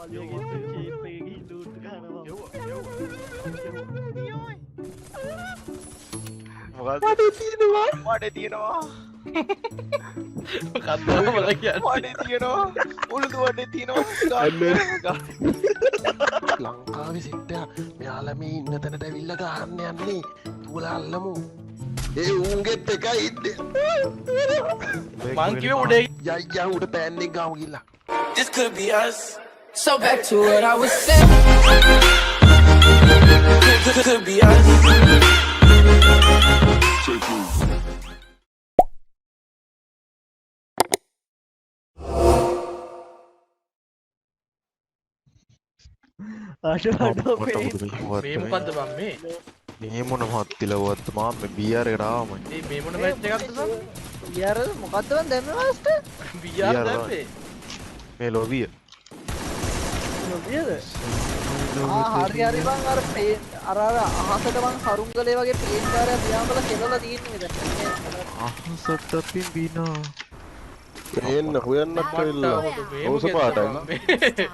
Wadi Tino. Wadi Tino. Ulu Wadi Tino. ලංකාවේ සිට්ටා මෙයාලා මේ ඉන්න තැනට ඇවිල්ලා ගහන්න යන්නේ තුලා අල්ලමු ඒ උන්ගෙත් එකයි ඉන්නේ මං කිව්වේ උඩේ යයියා උඩ පෑන්නේ ගාමු ගිල්ලා This could be us. So back to what I was saying. Could be us. මේ මොකද්ද බං මේ? මේ මොන මහත්තිලවත් මා මේ බීආර් එකට ආවම මේ මොන මැච් එකක්ද සර්? බීආර් මොකද්ද මන් දැම්මේ මාස්ටර්? බීආර් දැම්මේ. මේ ලොබිය නෝබියද? හරි හරි බං අර අහසට මං හරුම් කලේ වගේ පේන් කාර්යය පියාඹලා කෙලලා තියෙන්නේ මෙතන. අහසට පිම්බිනා එන්න හොයන්නත් වෙලා ඕස පාටයි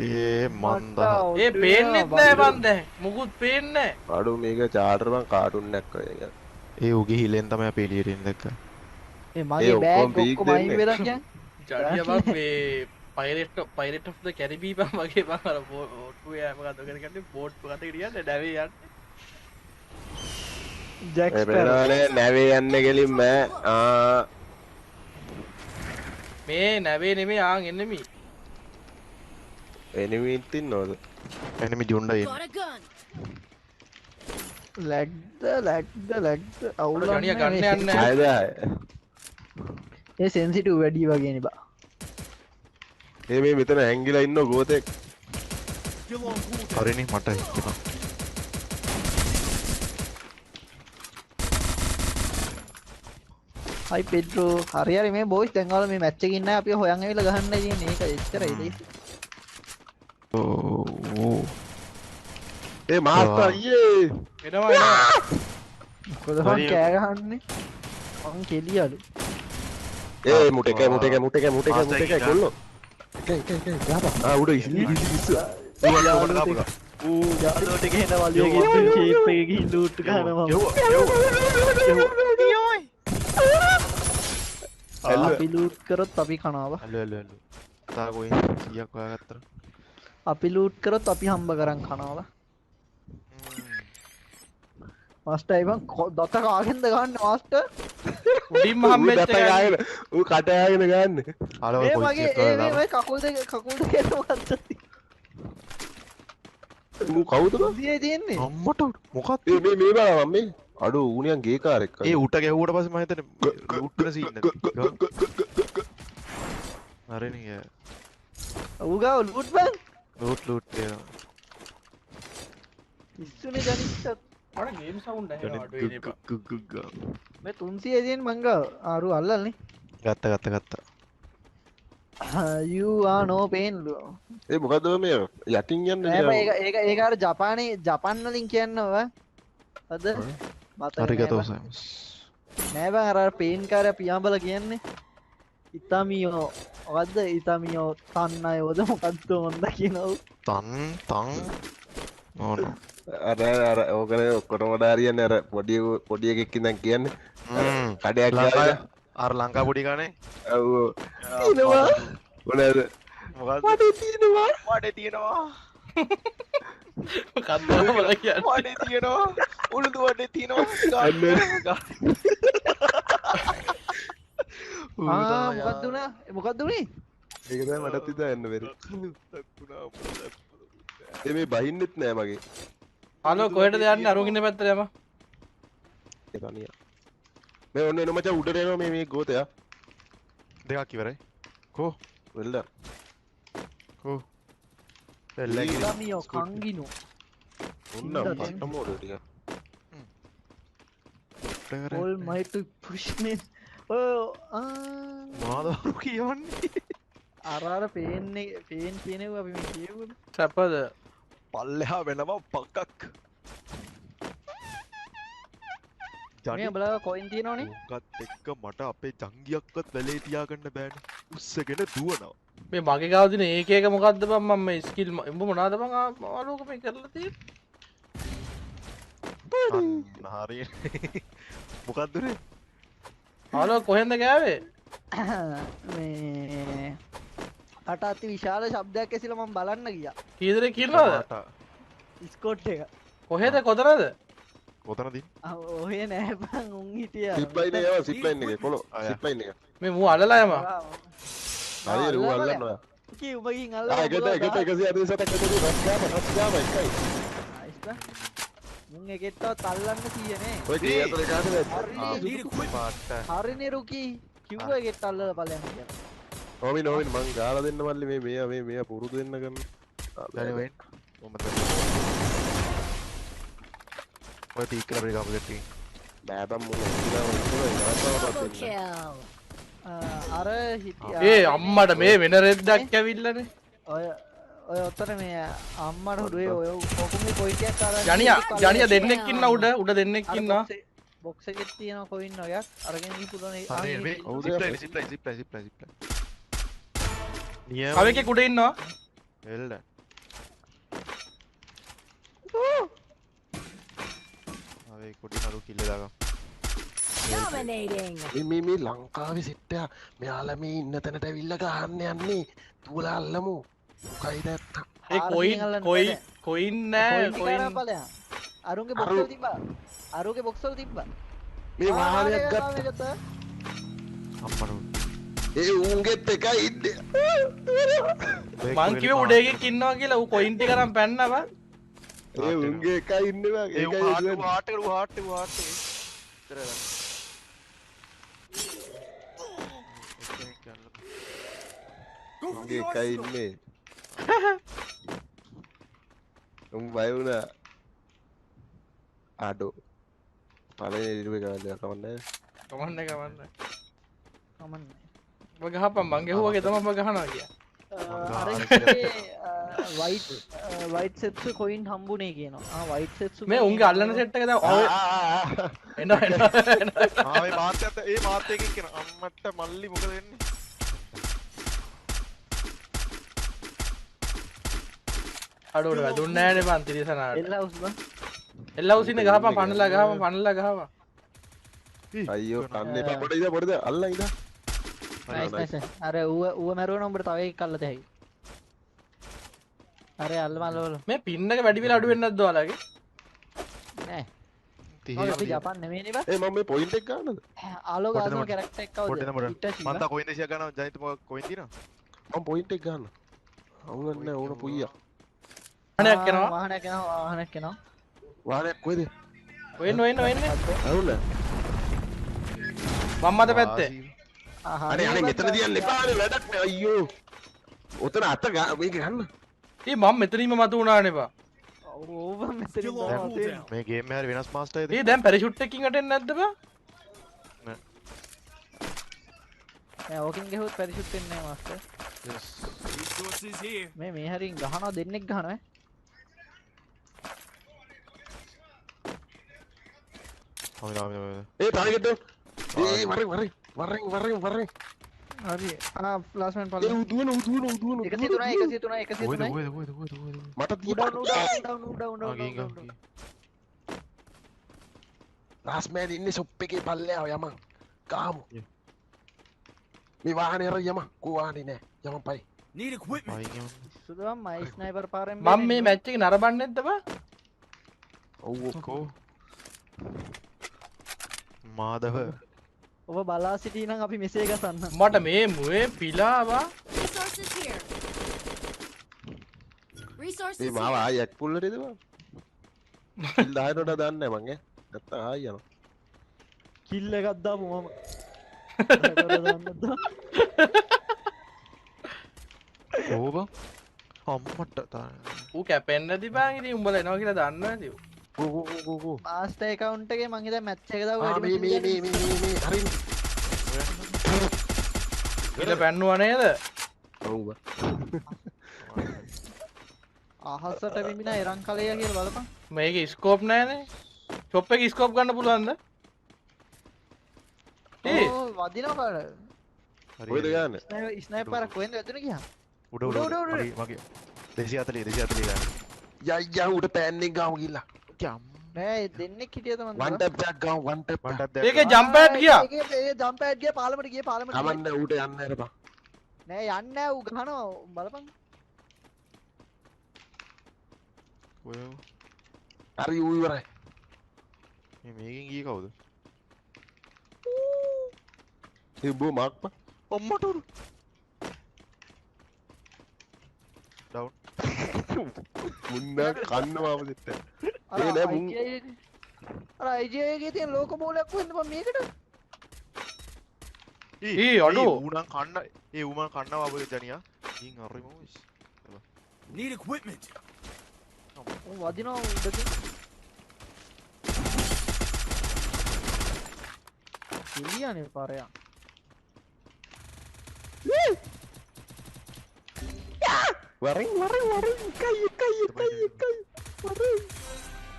ඒ මන්දා ඒ පේන්නෙත් නෑ බං දැන්. මුකුත් පේන්නේ නෑ. අඩු මේක චාටර් බං කාටුන් එකක් වගේ. ඒ උගේ හිලෙන් තමයි අපි එළියට ඉන්න දැක්ක මේ මගේ බෑග් ඔක්කොම අයින් වෙලා කියන්නේ. ජඩිය බං මේ පයිරට් ඔෆ් ද කැරිබී බං වගේ බං අර බෝට්ටුවේ යම මොකද කරන්නේ බෝට් මොකද කියන්නේ නැවේ යන්නේ. ජැක්ස්ටර් නැවේ යන්න ගෙලින්ම මේ නැවේ නෙමෙයි ආන් එන්නෙමි. එනිමිත් ඉන්නවද එනිමි ජුණ්ඩා ඉන්න ලැග්ද අවුල ජඩිය ගන්න යන්නේ නෑ. ආයද ඒ සෙන්සිටිව් වැඩි වගේ නේ බා. ඒ මේ මෙතන ඇංගිලා ඉන්න ගෝතෙක් හරිනේ මට හිතෙනවා හයි පෙඩ්‍රෝ හරි හරි මේ බොයිස් දැන් ඔයාලා මේ මැච් එකේ ඉන්නේ අපි හොයන් ඇවිල්ලා ගහන්නයි තියෙන්නේ. ඒක එච්චරයි ලේසි. ඕ ඒ මාස්ටර් අයියේ එනවා මොකද මං කෑ ගහන්නේ? මං කෙලියලු. ඒ මුටේක කොල්ලෝ ආ උඩ ඉස්ලි ඌ යාළුවට ගෙහෙන වලියගේ ෂේප් එකේ ගිහින් ලූට් ගන්නවා මම. අපි ලූට් කරොත් අපි කනවා. හලෝ තා කොයි 100ක් හොයාගත්තා අපි ලූට් කරොත් අපි හම්බ කරන් කනවා. මාස්ටර් ඉවන් දත කාගෙන්ද ගන්න මාස්ටර්? උඩින්ම හම්බෙච්ච එක. ඌ කට ආගෙන ගන්න. හලෝ මේ කොයි මගේ චෙක් මේ කරලා කකුල් දෙක මොකද්ද? ඌ කවුද බං? දියේ තියෙන්නේ. අම්මට මොකක්ද මේ බලන්න මේ අඩු ඌනියන් ගේ කාරෙක්. ඒ උට ගැහුවට පස්සේ මම හිතන්නේ උට්ටන සීන් නැති හරිනේ ඌ ගාව ලූට් බං. ලූට් ඒ ඉස්සුනේ ජනිච්චත් මට ගේම් සවුන්ඩ් ඇහෙනවා අඩුවේ නේ බං. මේ 300 තියෙන මං ගාව ආරු අල්ලන්නේ. ගත්තා you are no pain. ඒ මොකද මේ යටින් යන්නේ ඒක අර ජපාන් වලින් කියන්නව. අද අරිගතෝ සයිමස් නෑ බං අර පේන් කාර්ය පියාඹලා කියන්නේ. ඉතාමියෝ මොකද්ද ඉතාමියෝ තන්නයෝද මොකද්ද මොන්ද කියනවා. තන් ඕන අර ඕකනේ ඔක්කොටම දාරියන්නේ අර පොඩි එකෙක් ඉඳන් කියන්නේ කඩයක් ගාලා අර ලංකා පොඩි ගානේ ඔව් තියනවා මොනවාද මොකද්ද වඩේ තියෙනවා මොකද්ද බල කියන්නේ වඩේ තියෙනවා උළුදු වඩේ තියෙනවා මොකක්ද උනේ? ඒක තමයි මටත් ඉතින් යන්න බැරි. මේ බහින්නෙත් නෑ මගේ. හලෝ කොහෙටද යන්නේ? අරුගින්න පැත්තට යම. ඒ තනිය. මේ ඔන්න එන මචං උඩට එනවා මේ ගෝතයා. දෙකක් ඉවරයි කෝ වෙල්ද. කෝ එල්ලගේ ඉතාමියෝ කංගිනු. ඔන්න පට්ටම ඕඩ ටික. all might to push me. මොනවද කියන්නේ? අර පේන්නේ පේන් කියනවා අපි මේ කියවුවද? සැපද? පල්ලෙහා වෙනවා පක්කක් මේ උඹලා කොයින් තියෙනවනේ උන්කත් එක්ක මට අපේ ජංගියක්වත් වැලේ තියාගන්න බෑනේ. උස්සගෙන දුවනවා. මේ මගේ ගාව දින ඒක එක මොකද්ද බං මම මේ ස්කිල් උඹ මොනවාද බං ආලෝක මේ කරලා තියෙන්නේ හරි. මොකද්ද නේ? ආලෝක කොහෙන්ද ගෑවේ මේ අට අති විශාල ශබ්දයක් ඇසිලා මම බලන්න ගියා කී දෙනෙක් ඉන්නවද ස්කෝට් එක කොහෙද කොතනද කොතනද? ඔහේ නෑ බං උන් හිටියා සිප්ලයින් එක සිප්ලයින් එක කොළො සිප්ලයින් එක මේ මූ අල්ලලා යම හරි ඌ අල්ලනවා කී උඹකින් ආ අල්ලලා එකට 187ක් එකතු රස්ගාම එකයි මුන් එකෙට්ටවත් අල්ලන්න කීයනේ ඔය ක්‍රියාතර කාටද පාට. හරිනේ රුකී කිව්ව එකෙට්ට අල්ලලා බලන්න කියලා නොමින් මං ගාලා දෙන්න මල්ලි මේ පුරුදු වෙන්න ගන්න දැන් වෙන්න. කොහමද? ඔය ටීක් කරලා බරි ගාපු දෙට්ටි. බෑබම් මුල ඉඳලා අර හිටියා ඒ අම්මට මේ වෙන රෙද්දක් ඇවිල්ලානේ ඔය ඔය ඔතන මේ අම්මට හුදුවේ ඔය කොකුමේ පොයින්ට් එකක් අරන් ජනියා දෙන්නෙක් ඉන්න උඩ දෙන්නෙක් ඉන්නවා බොක්ස් එකේ තියෙන කොයින් වගේක් අරගෙන ගිහ පුළුවන් හරි මේ සිප්ලයින්. නියම කවෙකෙක් උඩ ඉන්නවා එල්ල. ආවේ කොටි නරු කිල්ල දාගම්. Dominating. මේ ලංකාවේ සිට්ටයා මෙයාලා මේ ඉන්න තැනට ඇවිල්ලා ගහන්න යන්නේ තුලා අල්ලමු මොකයිද ඒ කොයින් නෑ කොයින් අරුන්ගේ බොක්ස් වල තිබ්බා අරුන්ගේ බොක්ස් වල තිබ්බා මේ වාහනයක් ගත්තා අම්මරු. ඒ උන්ගෙත් එකයි ඉන්නේ මං කිව්වේ උඩ එකෙක් ඉන්නවා කියලා ඌ කොයින් ටික අරන් පැන්නා බං ඒ උන්ගේ එකයි ඉන්නේ බං ඒ ඒකයි වාට ඉතරලා. උන්ගේ එකයි ඉන්නේ උන් බය වුණා ආඩෝ පළවෙනි ඉරුවේ ගාලා කවන්නේ කමන්නේ කමන්නේ කමන්නේ ඔබ ගහපන් මං ගෙහුවගේ තමයි ඔබ ගහනවා කිය අර වයිට් සෙට්ස් කොයින් හම්බුනේ කියනවා වයිට් සෙට්ස් මේ උන්ගේ අල්ලන සෙට් එක දැන් ඔය එන්න ආවේ මාත්‍යත් ඒ මාත්‍යකින් කියන අම්මට මල්ලි මොකද වෙන්නේ? අඩුවට වැදුන්නේ නෑනේ බං තිරිසනාට එල්ලවුස් බං එල්ලවුස් ඉන්නේ ගහපන් පන්නලා ගහපන් අයියෝ කන්නේ එපා පොඩ අල්ලන් ඉඳ නයිස් අර ඌව මැරුවන උඹට තව එකක් අල්ලත හැකි අර අල්ලමල්ලවල මේ පින්න එක වැඩි වෙලා අඩු වෙන්නේ නැද්ද ඔයාලගේ නෑ තිහේ අපි ජපාන් නෙමෙයිනේ බං ඒ මම මේ පොයින්ට් එක ගන්නද ආලෝක ආසම කැරක්ටර් එක කවුද මන්ත කොයින් දෙසිය ගන්නවා ජනිත මොකක් කොයින් දිනවා? මම පොයින්ට් එක ගන්න අවුලන්නේ ඕන පුයියා අනයක් යනවා වාහනයක් යනවා වාහනයක් කොහෙද ඔයන්න අවුල මම්මද පැත්තේ අනේ මෙතන තියන්න එපානේ වැඩක් නෑ අයියෝ ඔතන අත මේක ගන්න ඒ මම මෙතනින්ම මතු වුණානේ බා ඕව මෙතන මේ ගේම් එකේ වෙනස් මාස්ටර් එකද? ඒ දැන් පැරෂූට් එකකින් වැටෙන්නේ නැද්ද බා නෑ ඕකින් ගෙහුවත් පැරිෂුට් වෙන්නේ නෑ මාස්ටර් මේ හරින් ගහනවා දෙන්නෙක් ගහනවා ඒ ටාගට් ඒ වරෙන් හරි ලාස්ට් මෑන් පල්ල උදුවන 103 මට උඩ ලාස්ට් මෑන් ඉන්නේ ෂොප් එකේ පල්ලෙහා යමන් ගාමු මේ වාහනේ අර යමන් කෝ වාහනේ නෑ යමන් පයි සුදුවම් මයි ස්නයිපර් පාරෙන් මම මේ මැච් එක නරඹන්නේ නැද්ද බා ඔව් කෝ මාදව ඔබ බලා සිටී නම් අපි මෙසේ ගසන්න මට මේ මුවේ පිලාවා Resources here. Resources මේ මාව here. ආයෙත් පුල්ලට එදවා කිල් 10ට දාන්න මං ඈ නැත්තම් ආයෙ යනවා කිල්ල එකක් දාපු මම ඕබ අම්මට ඌ කැපෙන්නේ නැති බං ඉතින් උඹලා එනවා කියලා දන්නව නැති ගෝ මාස්ටර් account එකේ මං හිතා මැච් එක දාපු මේ හරි ඊට පැන්නුවා නේද ඔව් අහසට විමිනා එරන් කලය කියලා බලපන් මේක ස්කෝප් නැහැනේ ෂොප් එකේ ස්කෝප් ගන්න පුළුවන්ද ඒ වදිනවා කොහෙද ගන්න ස්නයිපර් කොහෙන්ද වැදුනේ ගියා උඩ උඩ, උඩ, උඩ. මගේ 240 ගන්න යයියා උඩ පෑන්නෙක් ගාව ගිල්ලා නෑ දෙන්නෙක් හිටියද මන්ද වන් ටැප් එකක් ගාව වන් ටැප් මටත් ඒකේ ජම්ප් පැඩ් ගියා ඒ ජම්ප් පැඩ් ගියා පාලමට ගියා කමන්න ඌට යන්න හරපන් නෑ යන්නේ නෑ ඌ ගහනවා බලපන් ඔය හරි ඌ ඉවරයි මේකෙන් ගියේ කවුද තිබ්බෝ මාක්පා ඔම්මට උරු ඩවුන් මුන්නා කන්නවා අපිට අර ඒ නෑ මුන් අර IGI එකේ තියෙන ලෝක බෝලයක් කොහෙන්ද මම මේකට ඊ අඩෝ ඌනම් කන්න ඒ ඌමන් කන්නවා අපේ ජනියා ගින් අරිමු Need equipment. ඌ වදිනවා උඩකින් එළියනේ පාරයා වරින් එකයි වරින්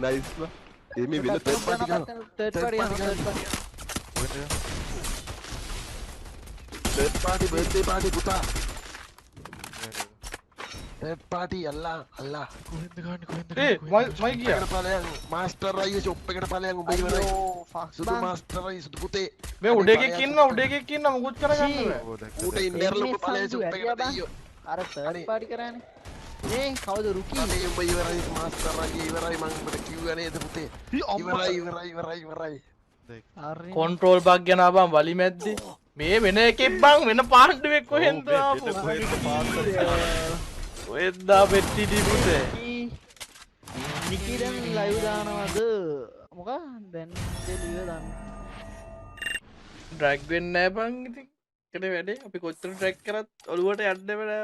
නයිස් බා එමේ වෙන තර්ඩ් පාටි ගන්න third party third party birthday party පුතා තර්ඩ් පාටි අල්ලා කොහෙන්ද ගන්න කොහෙන්ද ඒ මයි ගියා එකට ඵලයන් මාස්ටර් අයියේ ෂොප් එකට ඵලයන් උඹ ඉවරයි අයියෝ ෆක්ස් සුදු මාස්ටර් අයියේ සුදු පුතේ මේ උඩ එකෙක් ඉන්න මුකුත් කරගන්න බෑ ඌට ඉන්නර ලොකු ඵලයන් ෂොප් එකට දෙයියෝ අර තර්ඩ් පාටි කරානේ නේ කවුද රුකී අනේ උඹ ඉවරයි මාස්ටර් අයියේ ඉවරයි මං උඹට කිව්වා නේද පුතේ ඉවරයි හරි කොන්ට්‍රෝල් බග් ගැන බං වලි මැද්දේ මේ වෙන එකෙක් බං වෙන පාණ්ඩුවෙක් කොහෙන්ද ආපු ඔයදා පෙට්ටිඩි පුතේ නිකි දැන් ලයිව් දානවද මොකක් දැන් ලිව දාන්න ඩ්‍රැග් වෙන්නේ නැහැ බං ඉතින් ඒකනේ වැඩේ අපි කොච්චර ඩ්‍රැග් කරත් ඔළුවට යන්න බෑ